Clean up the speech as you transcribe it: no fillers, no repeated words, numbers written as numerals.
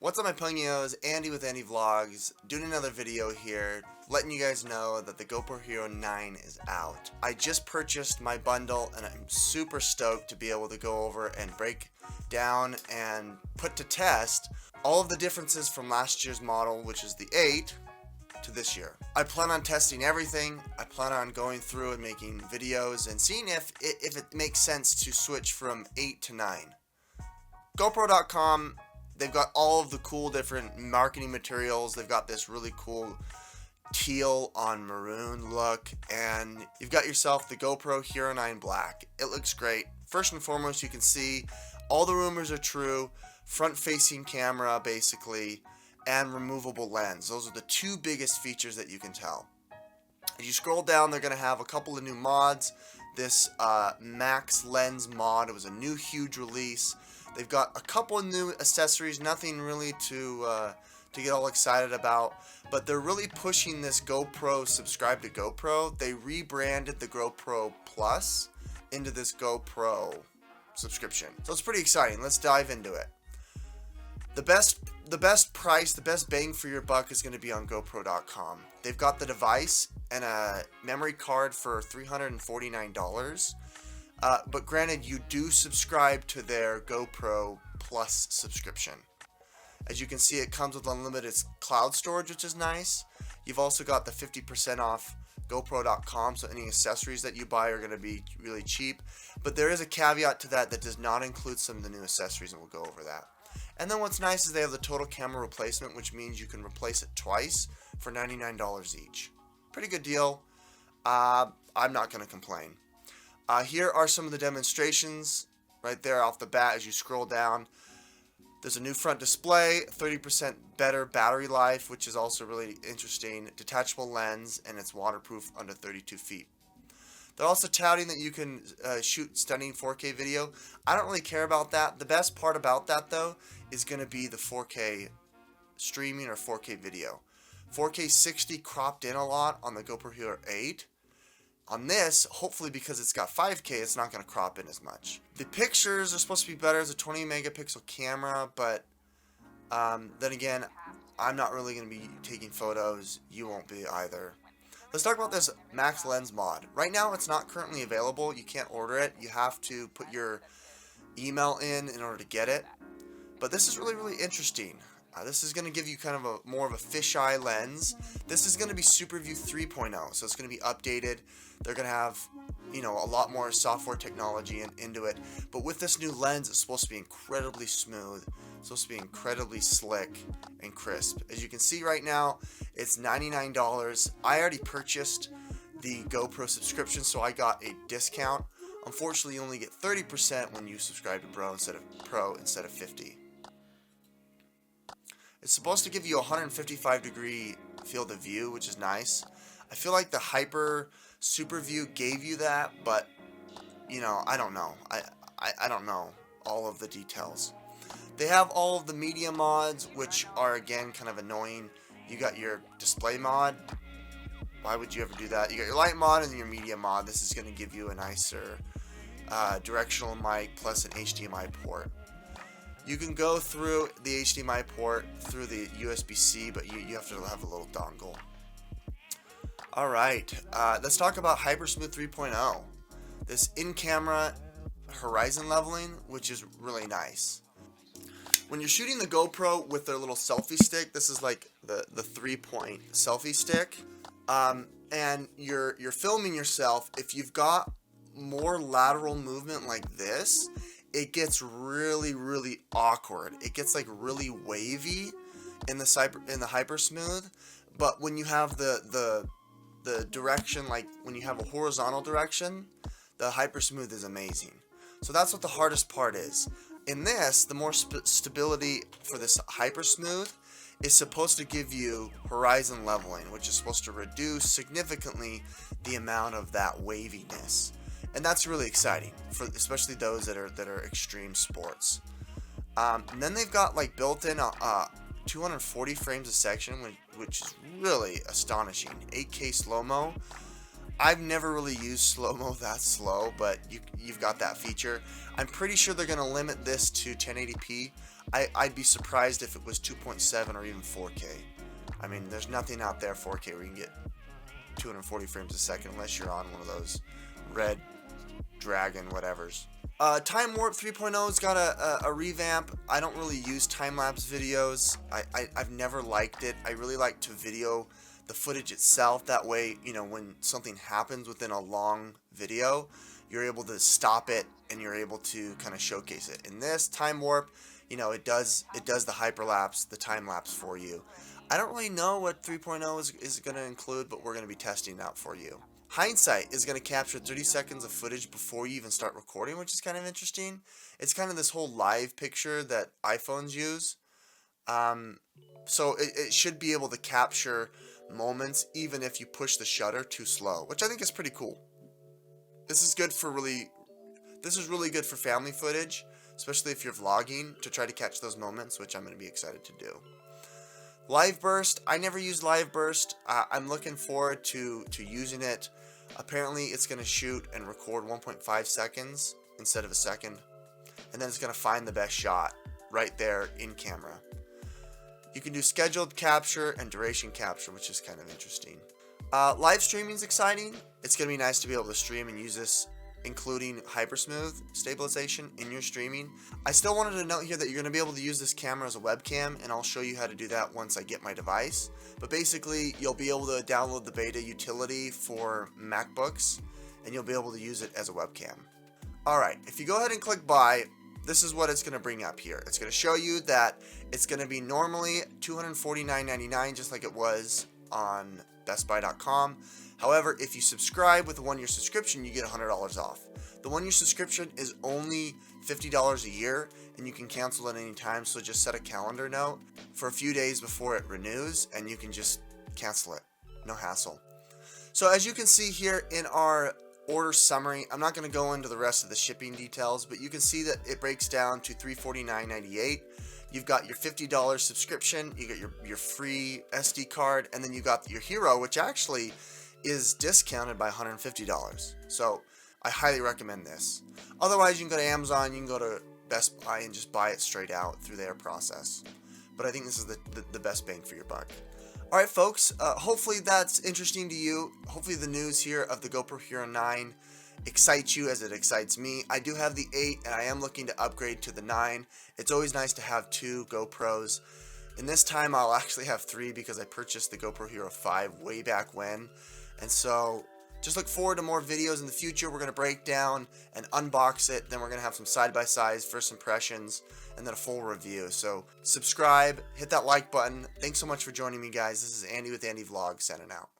What's up my Pungios, Andy with Andy Vlogs, doing another video here, letting you guys know that the GoPro Hero 9 is out. I just purchased my bundle and I'm super stoked to be able to go over and break down and put to test all of the differences from last year's model, which is the 8, to this year. I plan on testing everything. I plan on going through and making videos and seeing if it makes sense to switch from 8 to 9. GoPro.com, they've got all of the cool different marketing materials. They've got this really cool teal on maroon look, and you've got yourself the GoPro HERO9 Black. It looks great. First and foremost, you can see all the rumors are true. Front-facing camera, basically, and removable lens. Those are the two biggest features that you can tell. As you scroll down, they're going to have a couple of new mods. This Max Lens mod, it was a new huge release. They've got a couple of new accessories, nothing really to get all excited about, but they're really pushing this GoPro subscribe to GoPro. They rebranded the GoPro Plus into this GoPro subscription. So it's pretty exciting. Let's dive into it. The best price, the best bang for your buck is going to be on GoPro.com. They've got the device and a memory card for $349. But granted, you do subscribe to their GoPro Plus subscription. As you can see, it comes with unlimited cloud storage, which is nice. You've also got the 50% off GoPro.com, so any accessories that you buy are going to be really cheap. But there is a caveat to that does not include some of the new accessories, and we'll go over that. And then what's nice is they have the total camera replacement, which means you can replace it twice for $99 each. Pretty good deal. I'm not going to complain. Here are some of the demonstrations right there off the bat as you scroll down. There's a new front display, 30% better battery life, which is also really interesting, detachable lens, and it's waterproof under 32 feet. They're also touting that you can shoot stunning 4K video. I don't really care about that. The best part about that, though, is going to be the 4K streaming or 4K video. 4K 60 cropped in a lot on the GoPro Hero 8. On this, hopefully because it's got 5K, it's not going to crop in as much. The pictures are supposed to be better as a 20 megapixel camera, but then again, I'm not really going to be taking photos. You won't be either. Let's talk about this Max Lens mod. Right now, it's not currently available. You can't order it. You have to put your email in order to get it. But this is really, really interesting. This is going to give you kind of more of a fisheye lens. This is going to be SuperView 3.0, so it's going to be updated. They're going to have, a lot more software technology into it. But with this new lens, it's supposed to be incredibly smooth. It's supposed to be incredibly slick and crisp. As you can see right now, it's $99. I already purchased the GoPro subscription, so I got a discount. Unfortunately, you only get 30% when you subscribe to Pro instead of 50. It's supposed to give you a 155-degree field of view, which is nice. I feel like the Hyper Super View gave you that, but I don't know. I don't know all of the details. They have all of the media mods, which are again kind of annoying. You got your display mod. Why would you ever do that? You got your light mod and your media mod. This is going to give you a nicer directional mic plus an HDMI port. You can go through the HDMI port through the USB-C, but you have to have a little dongle. Alright, let's talk about Hypersmooth 3.0. This in-camera horizon leveling, which is really nice. When you're shooting the GoPro with their little selfie stick, this is like the 3-point selfie stick, and you're filming yourself, if you've got more lateral movement like this, it gets really, really awkward. It gets like really wavy in the Hypersmooth, but when you have the direction, like when you have a horizontal direction, the Hypersmooth is amazing. So that's what the hardest part is. In this, the more stability for this Hypersmooth is supposed to give you horizon leveling, which is supposed to reduce significantly the amount of that waviness. And that's really exciting for especially those that are extreme sports. And then they've got like built-in 240 frames a second, which is really astonishing. 8K slow-mo. I've never really used slow-mo that slow, but you've got that feature. I'm pretty sure they're going to limit this to 1080p. I'd be surprised if it was 2.7 or even 4K. I mean, there's nothing out there 4K where you can get 240 frames a second unless you're on one of those red dragon whatevers. Time Warp 3.0's got a revamp. I don't really use time-lapse videos. I've never liked it. I really like to video the footage itself. That way, you know, when something happens within a long video, you're able to stop it and you're able to kind of showcase it. In this Time Warp, you know, it does the hyperlapse, the time lapse for you. I don't really know what 3.0 is going to include, but we're going to be testing it out for you. Hindsight is going to capture 30 seconds of footage before you even start recording, which is kind of interesting. It's kind of this whole live picture that iPhones use. So it should be able to capture moments even if you push the shutter too slow, which I think is pretty cool. This is really good for family footage, especially if you're vlogging, to try to catch those moments, which I'm going to be excited to do. Live Burst, I never used Live Burst. I'm looking forward to using it. Apparently it's going to shoot and record 1.5 seconds instead of a second, and then it's going to find the best shot right there in camera. You can do scheduled capture and duration capture, which is kind of interesting. Live streaming is exciting. It's going to be nice to be able to stream and use this, including Hypersmooth stabilization in your streaming. I still wanted to note here that you're going to be able to use this camera as a webcam, and I'll show you how to do that once I get my device. But basically, you'll be able to download the beta utility for MacBooks, and you'll be able to use it as a webcam. Alright, if you go ahead and click buy, this is what it's going to bring up here. It's going to show you that it's going to be normally $249.99, just like it was on bestbuy.com. However, if you subscribe with a 1-year subscription, you get $100 off. The 1-year subscription is only $50 a year, and you can cancel at any time, so just set a calendar note for a few days before it renews, and you can just cancel it. No hassle. So as you can see here in our order summary, I'm not going to go into the rest of the shipping details, but you can see that it breaks down to $349.98. You've got your $50 subscription, you get your free SD card, and then you got your Hero, which actually is discounted by $150. So I highly recommend this. Otherwise, you can go to Amazon, you can go to Best Buy and just buy it straight out through their process. But I think this is the best bang for your buck. Alright folks, hopefully that's interesting to you. Hopefully the news here of the GoPro Hero 9 excites you as it excites me. I do have the 8 and I am looking to upgrade to the 9. It's always nice to have 2 GoPros. And this time I'll actually have 3 because I purchased the GoPro Hero 5 way back when. And so just look forward to more videos in the future. We're going to break down and unbox it. Then we're going to have some side-by-sides, first impressions, and then a full review. So subscribe, hit that like button. Thanks so much for joining me, guys. This is Andy with Andy Vlog signing out.